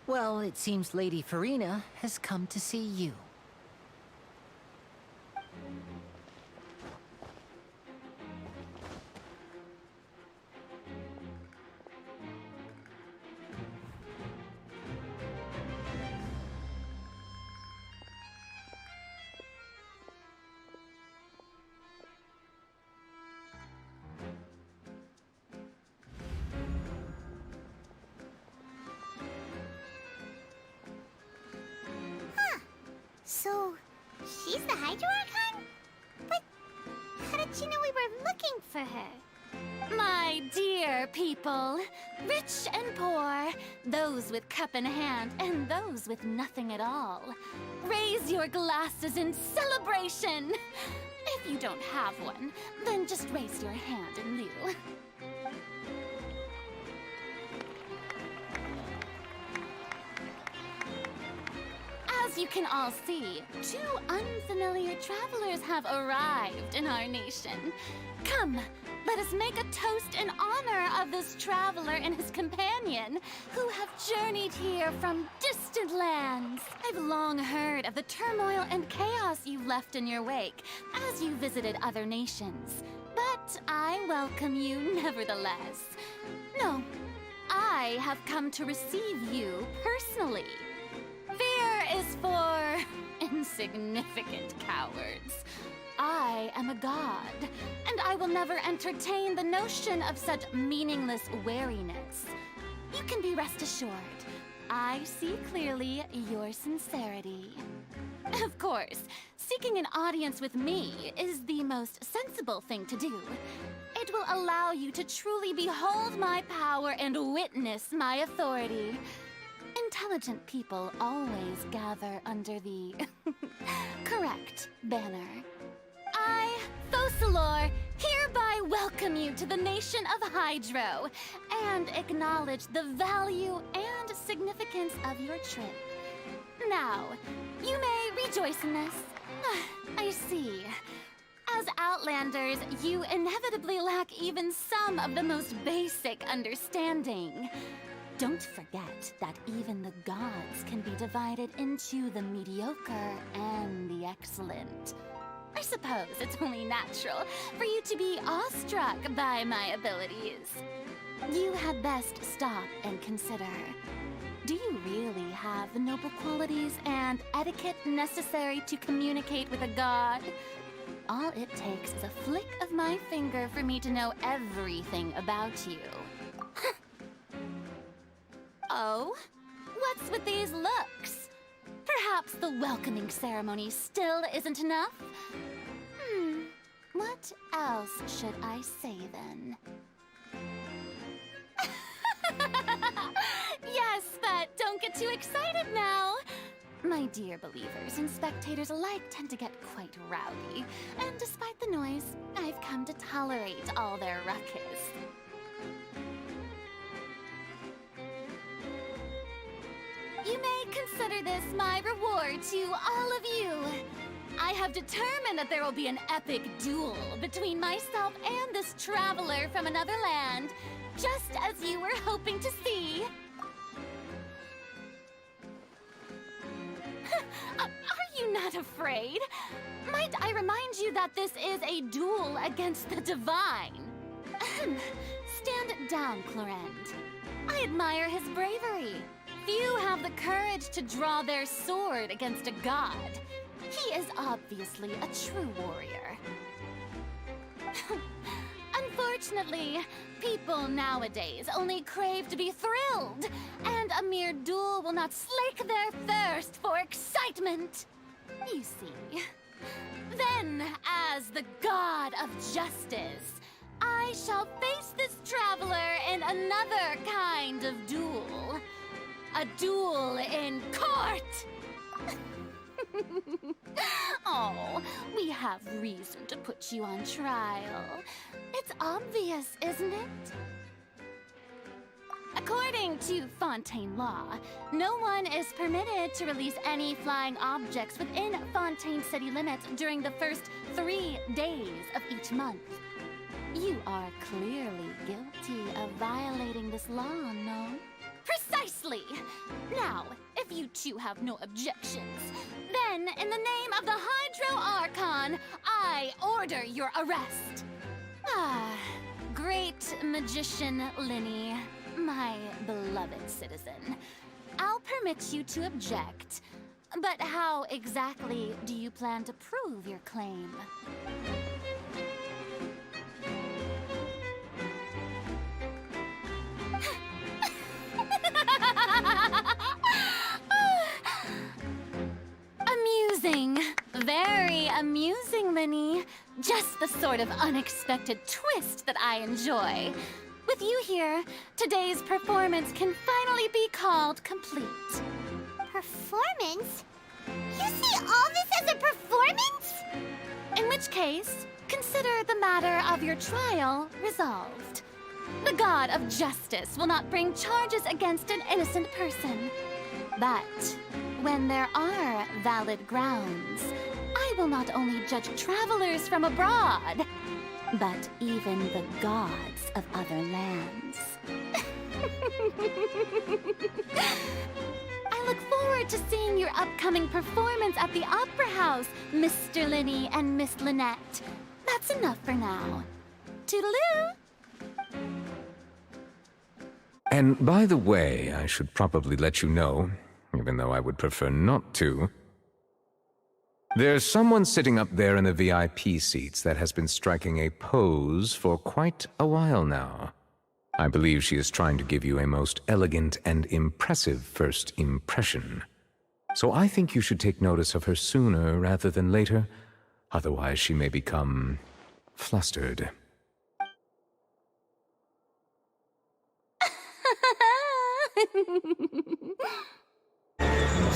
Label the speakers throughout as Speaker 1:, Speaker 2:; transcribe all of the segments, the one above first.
Speaker 1: Well, it seems Lady Furina has come to see you.
Speaker 2: So, she's the Hydro Archon? But how did she know we were looking for her?
Speaker 3: My dear people, rich and poor, those with cup in hand and those with nothing at all, raise your glasses in celebration! If you don't have one, then just raise your hand in lieu. As you can all see, two unfamiliar travelers have arrived in our nation. Come, let us make a toast in honor of this traveler and his companion, who have journeyed here from distant lands. I've long heard of the turmoil and chaos you left in your wake as you visited other nations, but I welcome you nevertheless. No, I have come to receive you personally. Fear is for insignificant cowards. I am a god, and I will never entertain the notion of such meaningless wariness. You can be rest assured, I see clearly your sincerity. Of course, seeking an audience with me is the most sensible thing to do. It will allow you to truly behold my power and witness my authority. Intelligent people always gather under the correct banner. I, Focalor, hereby welcome you to the nation of Hydro and acknowledge the value and significance of your trip. Now, you may rejoice in this. I see. As Outlanders, you inevitably lack even some of the most basic understanding. Don't forget that even the gods can be divided into the mediocre and the excellent. I suppose it's only natural for you to be awestruck by my abilities. You had best stop and consider. Do you really have the noble qualities and etiquette necessary to communicate with a god? All it takes is a flick of my finger for me to know everything about you. Oh? What's with these looks? Perhaps the welcoming ceremony still isn't enough? What else should I say then? Yes, but don't get too excited now. My dear believers and spectators alike tend to get quite rowdy, and despite the noise, I've come to tolerate all their ruckus. You may consider this my reward to all of you. I have determined that there will be an epic duel between myself and this traveler from another land, just as you were hoping to see. Are you not afraid? Might I remind you that this is a duel against the divine? Stand down, Clorend. I admire his bravery. Few have the courage to draw their sword against a god. He is obviously a true warrior. Unfortunately, people nowadays only crave to be thrilled, and a mere duel will not slake their thirst for excitement. You see. Then, as the god of justice, I shall face this traveler in another kind of duel. A duel in court! Oh, we have reason to put you on trial. It's obvious, isn't it? According to Fontaine law, no one is permitted to release any flying objects within Fontaine city limits during the first 3 days of each month. You are clearly guilty of violating this law, no? Precisely! Now, if you two have no objections, then in the name of the Hydro Archon, I order your arrest. Ah, great magician Linny, my beloved citizen. I'll permit you to object, but how exactly do you plan to prove your claim? Amusing. Very amusing, Linny. Just the sort of unexpected twist that I enjoy. With you here, today's performance can finally be called complete.
Speaker 2: Performance? You see all this as a performance?
Speaker 3: In which case, consider the matter of your trial resolved. The god of justice will not bring charges against an innocent person. But when there are valid grounds, I will not only judge travelers from abroad, but even the gods of other lands. I look forward to seeing your upcoming performance at the Opera House, Mr. Linny and Miss Lynette. That's enough for now. Toodaloo!
Speaker 4: And by the way, I should probably let you know, even though I would prefer not to. There's someone sitting up there in the VIP seats that has been striking a pose for quite a while now. I believe she is trying to give you a most elegant and impressive first impression. So I think you should take notice of her sooner rather than later, otherwise she may become flustered.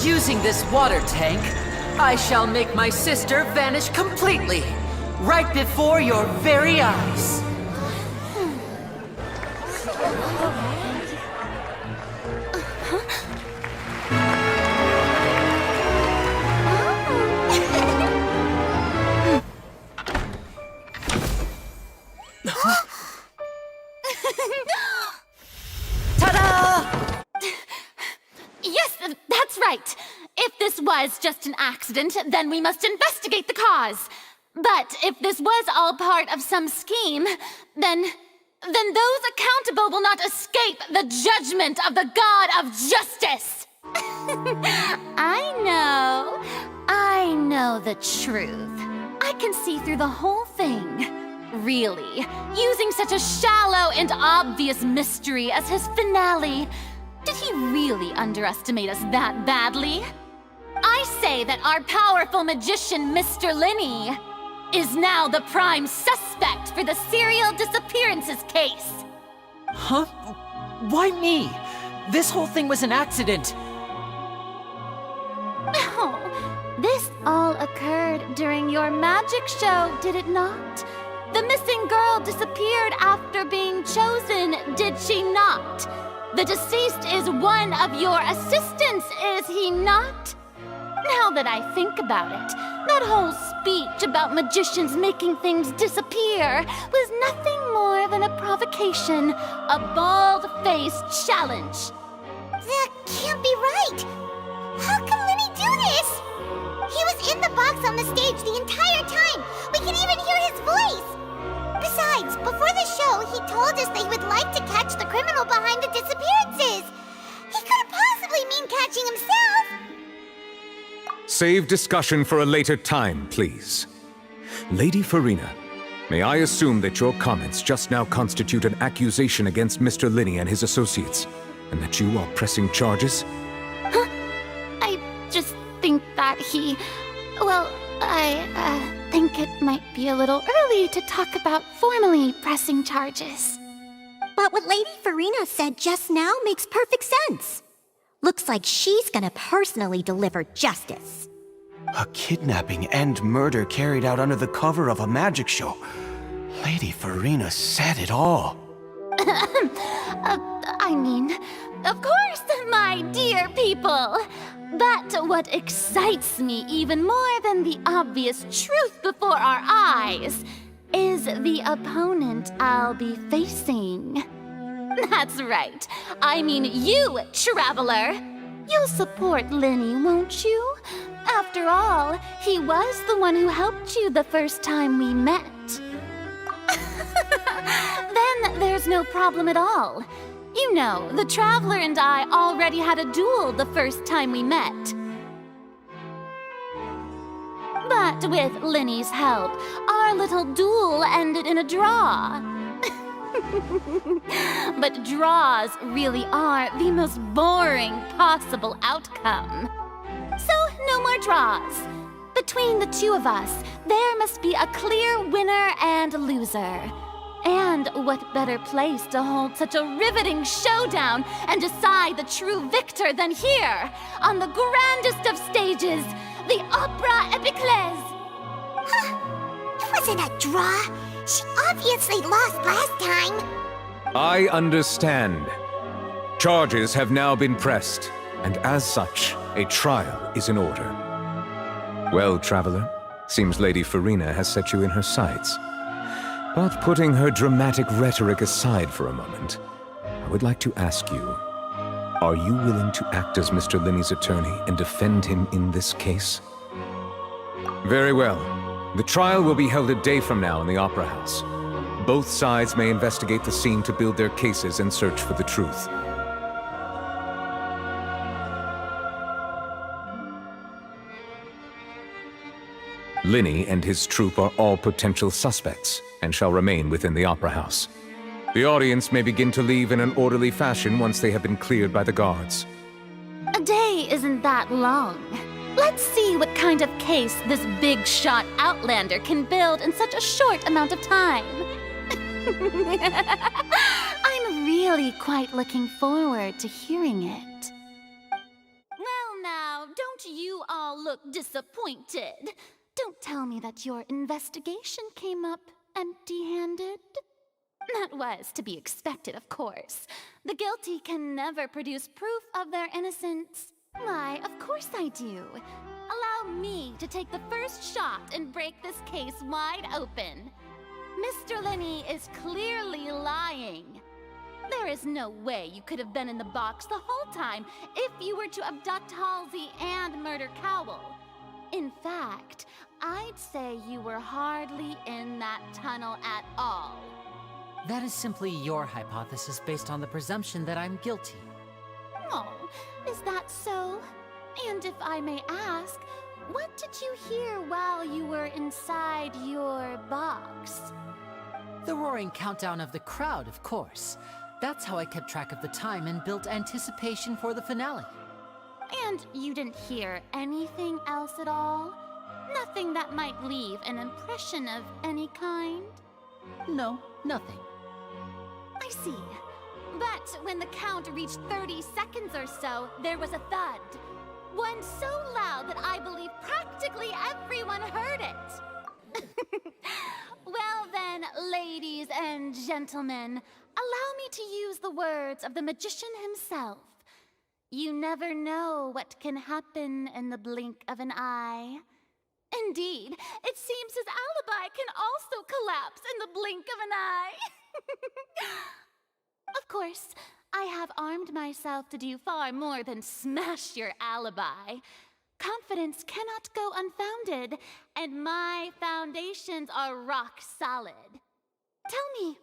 Speaker 1: Using this water tank, I shall make my sister vanish completely, right before your very eyes. Ta-da!
Speaker 3: Yes, that's right. If this was just an accident, then we must investigate the cause. But if this was all part of some scheme, then those accountable will not escape the judgment of the God of justice. I know the truth. I can see through the whole thing. Really, using such a shallow and obvious mystery as his finale. Did he really underestimate us that badly? I say that our powerful magician, Mr. Linny, is now the prime suspect for the serial disappearances case.
Speaker 1: Huh? Why me? This whole thing was an accident.
Speaker 3: No, this all occurred during your magic show, did it not? The missing girl disappeared after being chosen, did she not? The deceased is one of your assistants, is he not? Now that I think about it, that whole speech about magicians making things disappear was nothing more than a provocation, a bald-faced challenge.
Speaker 2: That can't be right. How can Linny do this? He was in the box on the stage the entire time. We can even hear his voice. Besides, before the show, he told us that he would like to catch the criminal behind the disappearances. He couldn't possibly mean catching himself.
Speaker 4: Save discussion for a later time, please. Lady Furina, may I assume that your comments just now constitute an accusation against Mr. Linny and his associates, and that you are pressing charges?
Speaker 3: Huh? I just think that he... Well, I think it might be a little early to talk about formally pressing charges.
Speaker 5: But what Lady Furina said just now makes perfect sense. Looks like she's gonna personally deliver justice.
Speaker 6: A kidnapping and murder carried out under the cover of a magic show. Lady Furina said it all.
Speaker 3: I mean, of course, my dear people. But what excites me even more than the obvious truth before our eyes is the opponent I'll be facing. That's right. I mean you, traveler. You'll support Linny, won't you? After all, he was the one who helped you the first time we met. Then there's no problem at all. You know, the traveler and I already had a duel the first time we met. But with Linny's help, our little duel ended in a draw. But draws really are the most boring possible outcome. So, no more draws. Between the two of us, there must be a clear winner and loser. And what better place to hold such a riveting showdown and decide the true victor than here, on the grandest of stages, the Opera Epiclese.
Speaker 2: It wasn't a draw. She obviously lost last time.
Speaker 4: I understand. Charges have now been pressed, and as such, a trial is in order. Well, traveler, seems Lady Furina has set you in her sights. But putting her dramatic rhetoric aside for a moment, I would like to ask you, are you willing to act as Mr. Linny's attorney and defend him in this case? Very well. The trial will be held a day from now in the Opera House. Both sides may investigate the scene to build their cases and search for the truth. Linny and his troupe are all potential suspects and shall remain within the Opera House. The audience may begin to leave in an orderly fashion once they have been cleared by the guards.
Speaker 3: A day isn't that long. Let's see what kind of case this big-shot outlander can build in such a short amount of time. I'm really quite looking forward to hearing it. Well now, don't you all look disappointed? Don't tell me that your investigation came up empty-handed. That was to be expected, of course. The guilty can never produce proof of their innocence. Why, of course I do. Allow me to take the first shot and break this case wide open. Mr. Linny is clearly lying. There is no way you could have been in the box the whole time if you were to abduct Halsey and murder Cowell. In fact, I'd say you were hardly in that tunnel at all.
Speaker 1: That is simply your hypothesis based on the presumption that I'm guilty.
Speaker 3: Oh, is that so? And if I may ask, what did you hear while you were inside your box?
Speaker 1: The roaring countdown of the crowd, of course. That's how I kept track of the time and built anticipation for the finale.
Speaker 3: And you didn't hear anything else at all? Nothing that might leave an impression of any kind?
Speaker 1: No, nothing.
Speaker 3: I see. But when the count reached 30 seconds or so, there was a thud. One so loud that I believe practically everyone heard it. Well then, ladies and gentlemen, allow me to use the words of the magician himself. You never know what can happen in the blink of an eye. Indeed, it seems his alibi can also collapse in the blink of an eye. Of course, I have armed myself to do far more than smash your alibi. Confidence cannot go unfounded, and my foundations are rock solid. Tell me,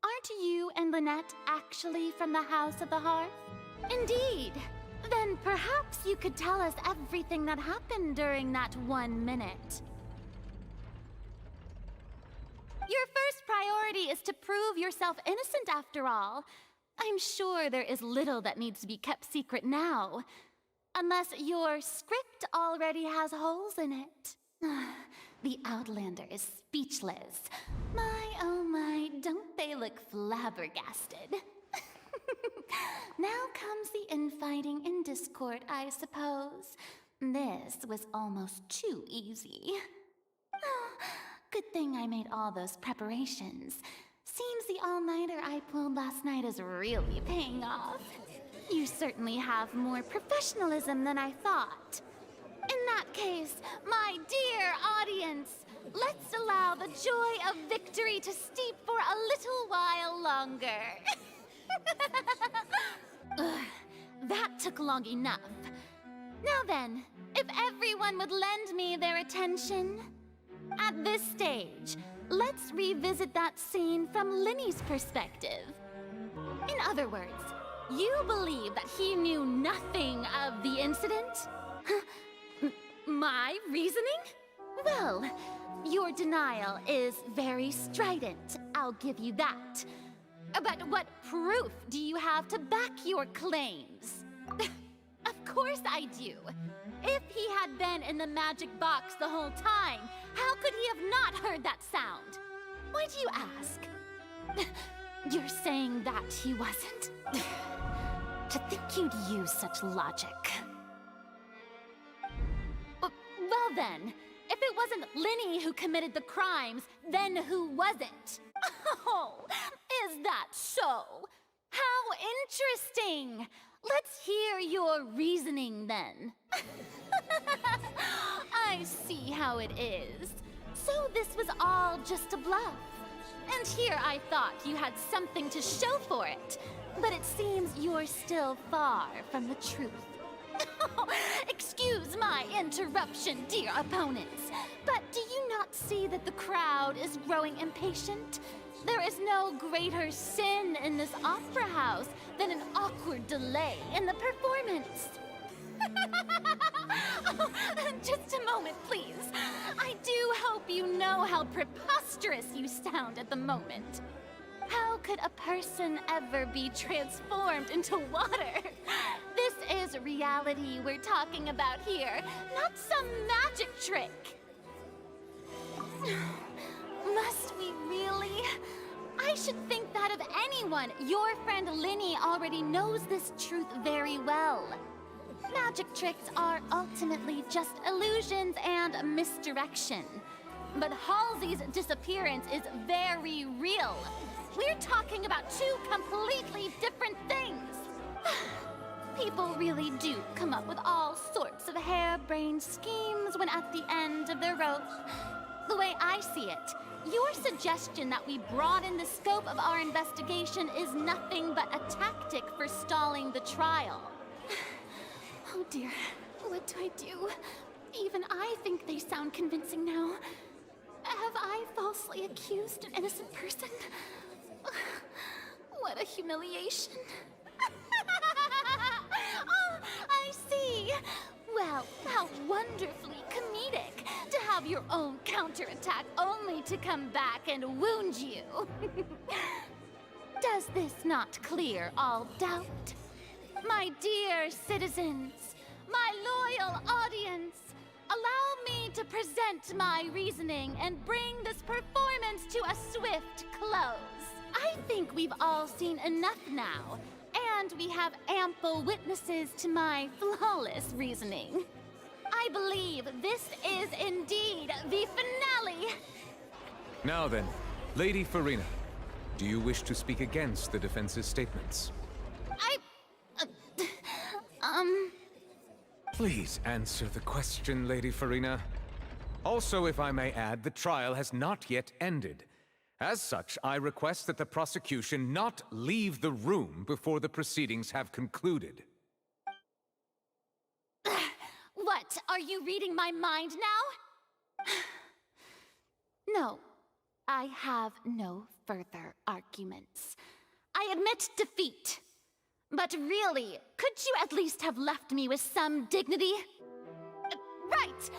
Speaker 3: aren't you and Lynette actually from the House of the Hearth? Indeed. Then perhaps you could tell us everything that happened during that 1 minute. Your first priority is to prove yourself innocent, after all. I'm sure there is little that needs to be kept secret now. Unless your script already has holes in it. The Outlander is speechless. My, oh my, don't they look flabbergasted? Now comes the infighting and discord, I suppose. This was almost too easy. Good thing I made all those preparations. Seems the all-nighter I pulled last night is really paying off. You certainly have more professionalism than I thought. In that case, my dear audience, let's allow the joy of victory to steep for a little while longer. Ugh, that took long enough. Now then, if everyone would lend me their attention. At this stage, let's revisit that scene from Linny's perspective. In other words, you believe that he knew nothing of the incident? My reasoning? Well, your denial is very strident, I'll give you that. But what proof do you have to back your claims? Of course I do. If he had been in the magic box the whole time, how could he have not heard that sound? Why do you ask? You're saying that he wasn't? To think you'd use such logic. Well then, if it wasn't Linny who committed the crimes, then who was it? Oh, is that so? How interesting! Let's hear your reasoning then. I see how it is. So this was all just a bluff. And here I thought you had something to show for it. But it seems you're still far from the truth. Excuse my interruption, dear opponents. But do you not see that the crowd is growing impatient? There is no greater sin in this opera house than an awkward delay in the performance. Oh, just a moment, please. I do hope you know how preposterous you sound at the moment. How could a person ever be transformed into water? This is reality we're talking about here, not some magic trick. Must we really? I should think that of anyone. Your friend Linny already knows this truth very well. Magic tricks are ultimately just illusions and misdirection. But Halsey's disappearance is very real. We're talking about two completely different things. People really do come up with all sorts of harebrained schemes when at the end of their rope. The way I see it, your suggestion that we broaden the scope of our investigation is nothing but a tactic for stalling the trial. Oh dear, what do I do? Even I think they sound convincing now. Have I falsely accused an innocent person? What a humiliation. Oh, I see. Well, how wonderfully comedic to have your own counterattack only to come back and wound you. Does this not clear all doubt? My dear citizens, my loyal audience, allow me to present my reasoning and bring this performance to a swift close. I think we've all seen enough now, and we have ample witnesses to my flawless reasoning. I believe this is indeed the finale.
Speaker 4: Now then, Lady Furina, do you wish to speak against the defense's statements? Please answer the question, Lady Furina. Also, if I may add, the trial has not yet ended. As such, I request that the prosecution not leave the room before the proceedings have concluded.
Speaker 3: What, are you reading my mind now? No, I have no further arguments. I admit defeat. But really, could you at least have left me with some dignity? Right!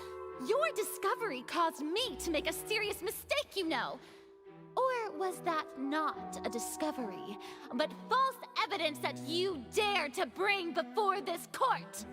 Speaker 3: Your discovery caused me to make a serious mistake, you know. Or was that not a discovery, but false evidence that you dare to bring before this court?